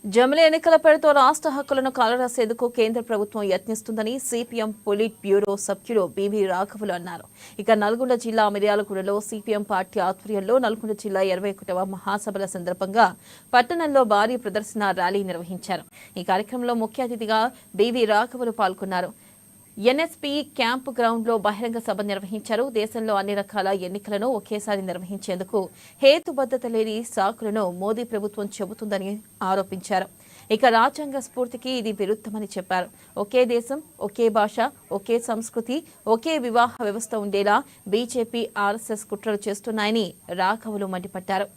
జమిలీ ఎన్నికల పేరుతో రాష్ట్ర హక్కులను కాలరాసేందుకు కేంద్ర ప్రభుత్వం యత్నిస్తుందని సిపిఎం పొలిట్ బ్యూరో సభ్యులు బివి రాఘవులు అన్నారు. ఇక నల్గొండ జిల్లా మిర్యాలగూడలో సిపిఎం పార్టీ ఆధ్వర్యంలో నల్గొండ జిల్లా 21వ మహాసభల సందర్భంగా పట్టణంలో భారీ ప్రదర్శన ర్యాలీ నిర్వహించారు. ఈ కార్యక్రమంలో ముఖ్య అతిథిగా బివి రాఘవులు పాల్గొన్నారు. ఎన్ఎస్పీ క్యాంపు గ్రౌండ్లో బహిరంగ సభ నిర్వహించారు. దేశంలో అన్ని రకాల ఎన్నికలను ఒకేసారి నిర్వహించేందుకు హేతుబద్ధత లేని సాకులను మోదీ ప్రభుత్వం చెబుతుందని ఆరోపించారు. ఇక రాజ్యాంగ స్ఫూర్తికి ఇది విరుద్ధమని చెప్పారు. ఒకే దేశం, ఒకే భాష, ఒకే సంస్కృతి, ఒకే వివాహ వ్యవస్థ ఉండేలా బీజేపీ, ఆర్ఎస్ఎస్ కుట్రలు చేస్తున్నాయని రాఘవులు మండిపడ్డారు.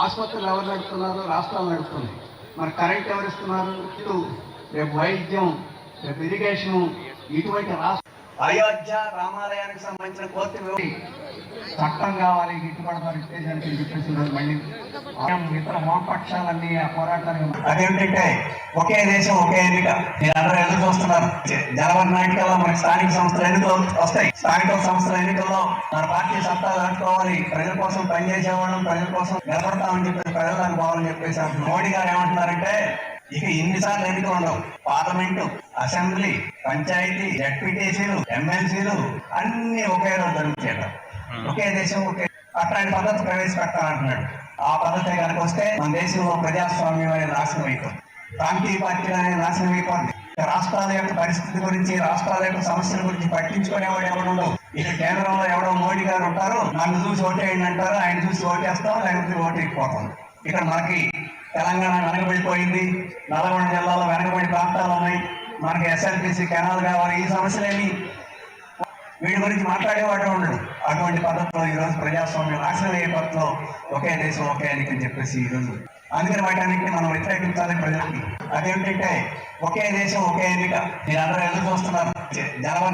ఆసుపత్రులు ఎవరు నడుపుతున్నారు? రాష్ట్రాలు నడుపుతుంది. మరి కరెంట్ ఎవరు ఇస్తున్నారు? రేపు వైద్యం, రేపు ఇరిగేషను, ఇటువంటి అయోధ్య రామాలయానికి సంబంధించిన కోర్టు చట్టం కావాలి, గిట్టుబాటు ఇచ్చేసానికి చెప్పేసి మళ్ళీ ఇతర వామపక్షాలన్నీ ఆ పోరాటానికి అదేంటంటే ఒకే దేశం ఒకే ఎన్నిక. మీరు అందరూ ఎదురు చూస్తున్నారు. జనవరి నాటికల్లో మనకి స్థానిక సంస్థల ఎన్నికలు వస్తాయి. స్థానిక సంస్థల ఎన్నికల్లో మన పార్టీ సత్తాలు దాటుకోవాలి, ప్రజల కోసం పనిచేసేవాళ్ళం, ప్రజల కోసం నిలబడతామని చెప్పేసి ప్రజలు అనుకోవాలని చెప్పేసి మోడీ గారు ఏమంటున్నారంటే ఇక ఇన్నిసార్లు ఎన్నికలు ఉండవు. పార్లమెంటు, అసెంబ్లీ, పంచాయతీ, జడ్పీటీసీలు, ఎమ్మెల్సీలు అన్ని ఒకే రోజు జరుగుతాయి. ఒకే దేశం ఒకే అట్లాంటి పద్ధతి ప్రవేశపెట్టాలంటున్నాడు. ఆ పద్ధతి కనుక వస్తే మన దేశంలో ప్రజాస్వామ్యం అనేది నాశనం అయిపోతుంది. ప్రాంతీయ పార్టీలు అనేది నాశనం అయిపోతుంది. రాష్ట్రాల యొక్క పరిస్థితి గురించి, రాష్ట్రాల యొక్క సమస్యల గురించి పట్టించుకునేవాడు ఎవడు? ఇక కేంద్రంలో ఎవడో మోడీ గారు ఉంటారు, నన్ను చూసి ఓటేయండి అంటారు, ఆయన చూసి ఓటేస్తాం, లేకపోతే ఓటేయకపోతాం. ఇక్కడ మనకి తెలంగాణ వెనకబడిపోయింది, నల్గొండ జిల్లాలో వెనకబడి ప్రాంతాలు ఉన్నాయి, మనకి ఎస్ఎల్పిసి కెనాల్ కావాలి. ఈ సమస్యలేమి వీడి గురించి మాట్లాడేవాడు ఉండడు. అటువంటి పద్ధతిలో ఈరోజు ప్రజాస్వామ్యం నాశనం అయ్యే పద్ధతిలో ఒకే దేశం ఒకే ఎన్నిక అని చెప్పేసి ఈరోజు అందుకని వాటానికి మనం వ్యతిరేకించాలి ప్రజలకి. అదేమిటంటే ఒకే దేశం ఒకే ఎన్నిక. మీరు అందరూ ఎదురు చూస్తున్నారు. జనవరి